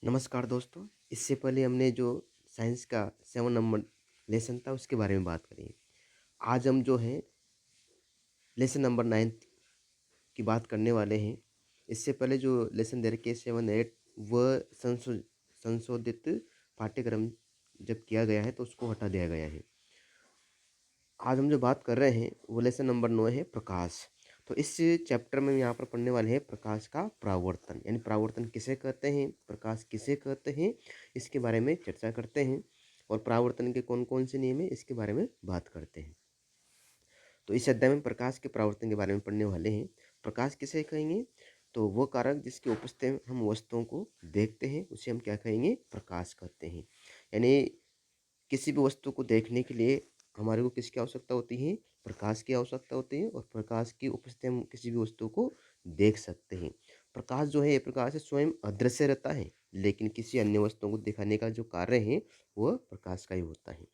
नमस्कार दोस्तों। इससे पहले हमने जो साइंस का 7 नंबर लेसन था उसके बारे में बात करी। आज हम जो है लेसन नंबर 9 की बात करने वाले हैं। इससे पहले जो लेसन दे रखे 7, 8 वह संशोधित पाठ्यक्रम जब किया गया है तो उसको हटा दिया गया है। आज हम जो बात कर रहे हैं वो लेसन नंबर 9 है प्रकाश। तो इस चैप्टर में हम यहाँ पर पढ़ने वाले हैं प्रकाश का परावर्तन, यानी परावर्तन किसे कहते हैं, प्रकाश किसे कहते हैं, इसके बारे में चर्चा करते हैं और परावर्तन के कौन कौन से नियम है इसके बारे में बात करते हैं। तो इस अध्याय में प्रकाश के परावर्तन के बारे में पढ़ने वाले हैं। प्रकाश किसे कहेंगे, तो वो कारक जिसकी उपस्थिति में हम वस्तुओं को देखते हैं उसे हम क्या कहेंगे, प्रकाश कहते हैं। यानी किसी भी वस्तु को देखने के लिए हमारे को किसकी आवश्यकता होती है, प्रकाश की आवश्यकता होती है और प्रकाश की उपस्थिति में हम किसी भी वस्तु को देख सकते हैं। प्रकाश जो है, ये प्रकाश है स्वयं अदृश्य रहता है, लेकिन किसी अन्य वस्तु को दिखाने का जो कार्य है वह प्रकाश का ही होता है।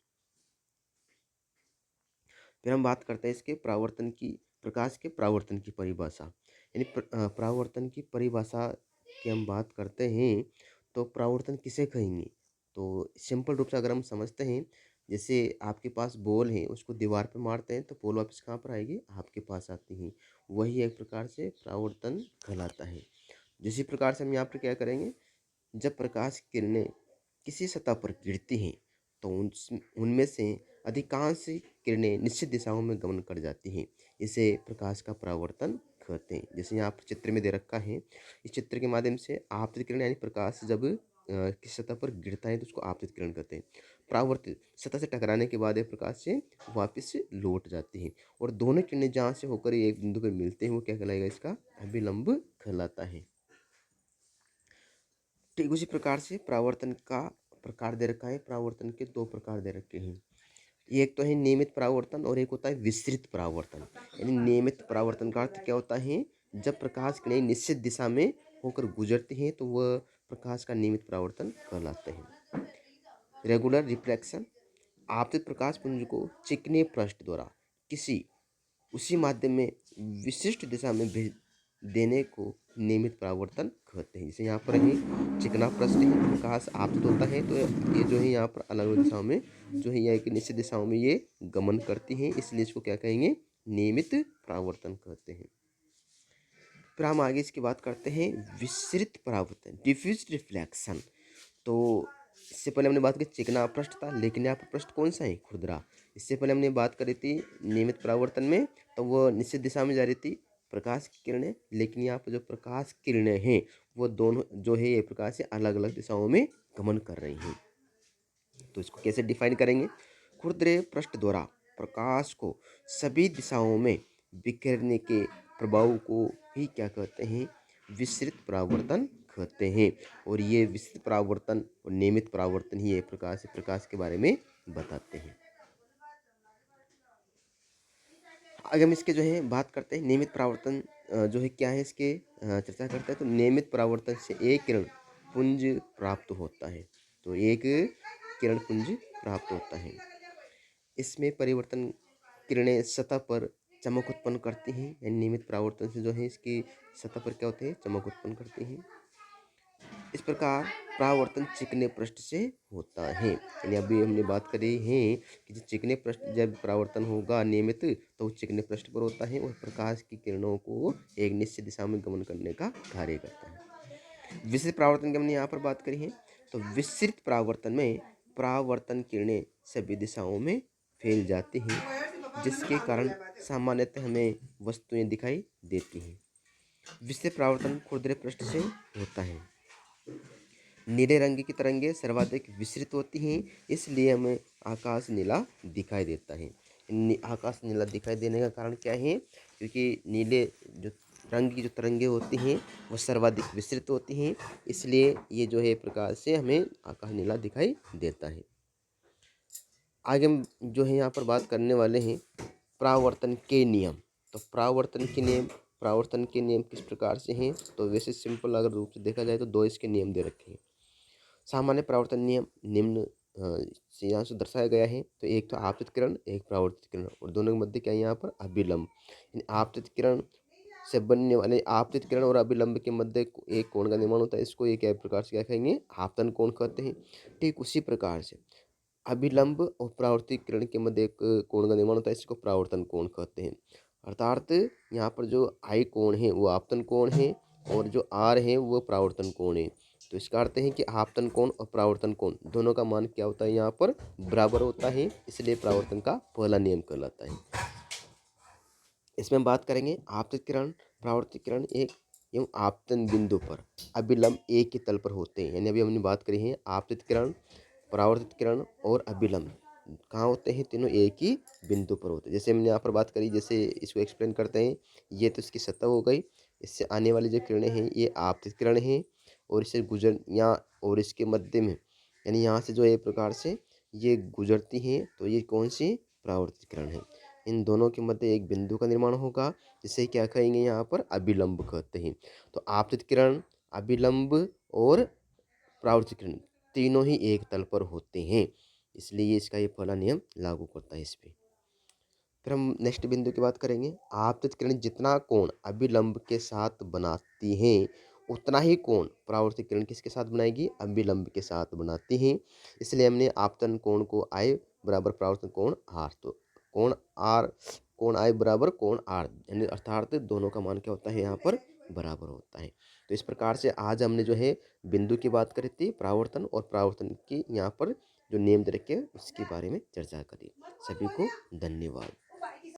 फिर हम बात करते हैं इसके परावर्तन की, प्रकाश के परावर्तन की परिभाषा। यानी परावर्तन की परिभाषा की हम बात करते हैं तो परावर्तन किसे कहेंगे, तो सिंपल रूप से अगर हम समझते हैं, जैसे आपके पास बॉल है, उसको दीवार पे मारते हैं तो बॉल वापस कहाँ पर आएगी, आपके पास आती है। वही एक प्रकार से परावर्तन कहलाता है। जिसी प्रकार से हम यहाँ पर क्या करेंगे, जब प्रकाश किरणें किसी सतह पर गिरती हैं तो उनमें से अधिकांश किरणें निश्चित दिशाओं में गमन कर जाती हैं। इसे प्रकाश का परावर्तन कहते हैं। जैसे यहाँ पर चित्र में दे रखा है, इस चित्र के माध्यम से आपतित किरण यानी प्रकाश जब किसी सतह पर गिरता है तो उसको आपतित किरण कहते हैं। परावर्तित सतह से टकराने के बाद यह प्रकाश से वापस लौट जाती है और दोनों किरणें जहाँ से होकर एक बिंदु पर मिलते हैं वो क्या कहलाएगा, इसका अभिलंब कहलाता है। ठीक उसी प्रकार से परावर्तन का प्रकार दे रखा है। परावर्तन के दो प्रकार दे रखे हैं। एक तो है नियमित परावर्तन और एक होता है विस्तृत परावर्तन। यानी नियमित परावर्तन का अर्थ क्या होता है, जब प्रकाश किरणें निश्चित दिशा में होकर गुजरती हैं तो वह प्रकाश का नियमित परावर्तन कहलाते हैं। रेगुलर रिफ्लेक्शन, आपतित प्रकाश पुंज को चिकने पृष्ठ द्वारा किसी उसी माध्यम में विशिष्ट दिशा में भेज देने को नियमित परावर्तन कहते हैं। जैसे यहाँ पर है चिकना पृष्ठ है, प्रकाश आपतित होता है तो ये जो है यहाँ पर अलग अलग दिशाओं में जो है या एक निश्चित दिशाओं में ये गमन करती हैं, इसलिए इसको क्या कहेंगे, नियमित परावर्तन कहते हैं। फिर हम आगे इसकी बात करते हैं विस्तृत परावर्तन, डिफ्यूज रिफ्लेक्शन। तो इससे पहले हमने बात की चिकना पृष्ठ था, लेकिन यहाँ पर पृष्ठ कौन सा है, खुरदरा। इससे पहले हमने बात करी थी नियमित परावर्तन में, तो वह निश्चित दिशा में जा रही थी प्रकाश की किरणें, लेकिन यहाँ पर जो प्रकाश किरणें हैं वो दोनों जो है ये प्रकाश से अलग अलग दिशाओं में गमन कर रही हैं। तो इसको कैसे डिफाइन करेंगे, खुरदरे पृष्ठ द्वारा प्रकाश को सभी दिशाओं में बिखेरने के प्रभाव को ही क्या कहते हैं, विस्तृत परावर्तन कहते हैं। और ये विस्तृत परावर्तन और नियमित परावर्तन ही प्रकाश के बारे में बताते हैं। आगे हम इसके जो है बात करते हैं नियमित परावर्तन जो है क्या है, इसके चर्चा करते हैं। तो नियमित परावर्तन से एक किरण पुंज प्राप्त होता है, तो एक किरण पुंज प्राप्त होता है। इसमें परिवर्तन किरणें सतह पर चमक उत्पन्न करती हैं, यानी नियमित परावर्तन से जो है इसकी सतह पर क्या होते हैं, चमक उत्पन्न करती हैं। इस प्रकार परावर्तन चिकने पृष्ठ से होता है। यानी अभी हमने बात करी है कि जो चिकने पृष्ठ जब परावर्तन होगा नियमित तो वो चिकने पृष्ठ पर होता है और प्रकाश की किरणों को एक निश्चित दिशा में गमन करने का कार्य करता है। विस्तृत परावर्तन की हमने यहाँ पर बात करी है। तो विस्तृत परावर्तन में परावर्तन किरणें सभी दिशाओं में फैल जाती हैं, जिसके कारण सामान्यतः हमें वस्तुएं दिखाई देती हैं। विस्तृत परावर्तन खुरदरे पृष्ठ से होता है। नीले रंग की तरंगें सर्वाधिक विस्तृत होती हैं, इसलिए हमें आकाश नीला दिखाई देता है। आकाश नीला दिखाई देने का कारण क्या है, क्योंकि नीले जो रंग की जो तरंगें होती हैं वो सर्वाधिक विस्तृत होती हैं, इसलिए ये जो है प्रकाश से हमें आकाश नीला दिखाई देता है। आगे हम जो है यहाँ पर बात करने वाले हैं परावर्तन के नियम। तो परावर्तन के नियम किस प्रकार से हैं, तो वैसे सिंपल अगर रूप से देखा जाए तो दो इसके नियम दे रखे हैं। सामान्य परावर्तन नियम निम्न से यहाँ से दर्शाया गया है। तो एक तो आपतित किरण, एक परावर्तित किरण, और दोनों के मध्य क्या है यहाँ पर, अभिलंब। आपतित किरण से बनने वाले आपतित किरण और अभिलंब के मध्य एक कोण का निर्माण होता है, इसको एक प्रकार से क्या कहेंगे, आपतन कोण कहते हैं। ठीक उसी प्रकार से अभिलंब और परावर्तित किरण के मध्य एक कोण का निर्माण होता है, इसको परावर्तन कोण कहते हैं। अर्थात यहाँ पर जो आई कोण है वो आपतन कोण है और जो आर है वो परावर्तन कोण है। तो इसका अर्थ है कि आपतन कोण और परावर्तन कोण दोनों का मान क्या होता है, यहाँ पर बराबर होता है, इसलिए परावर्तन का पहला नियम कहलाता है। इसमें हम बात करेंगे आपतित किरण, परावर्तित किरण एक एवं आपतन बिंदु पर अभिलंब एक ही तल पर होते हैं। यानी अभी हमने बात करी है आपतित किरण, परावर्तित किरण और अभिलंब कहाँ होते हैं, तीनों एक ही बिंदु पर होते हैं। जैसे हमने यहाँ पर बात करी, जैसे इसको एक्सप्लेन करते हैं, ये तो इसकी सतह हो गई, इससे आने वाली जो किरणें हैं ये आपतित किरण हैं और इससे गुजर यहाँ और इसके मध्य में यानी यहाँ से जो एक प्रकार से ये गुजरती हैं, तो ये कौन सी परावर्तित किरण है। इन दोनों के मध्य एक बिंदु का निर्माण होगा, जिसे क्या कहेंगे, यहाँ पर अभिलंब कहते हैं। तो आपतित किरण, अभिलंब और परावर्तित किरण तीनों ही एक तल पर होते हैं, इसलिए इसका ये पहला नियम लागू करता है इस पे। फिर हम नेक्स्ट बिंदु की बात करेंगे। आपतित किरण जितना कोण अभिलंब के साथ बनाती हैं उतना ही कोण परावर्तित किरण किसके साथ बनाएगी, अभिलंब के साथ बनाती हैं। इसलिए हमने आपतन कोण को आई बराबर परावर्तन कोण आर, तो कोण आई बराबर कोण आर, यानी अर्थात दोनों का मान क्या होता है, यहाँ पर बराबर होता है। तो इस प्रकार से आज हमने जो है बिंदु की बात करी थी, परावर्तन और परावर्तन की यहाँ पर जो नियम दे रखे उसके बारे में चर्चा करी। सभी को धन्यवाद।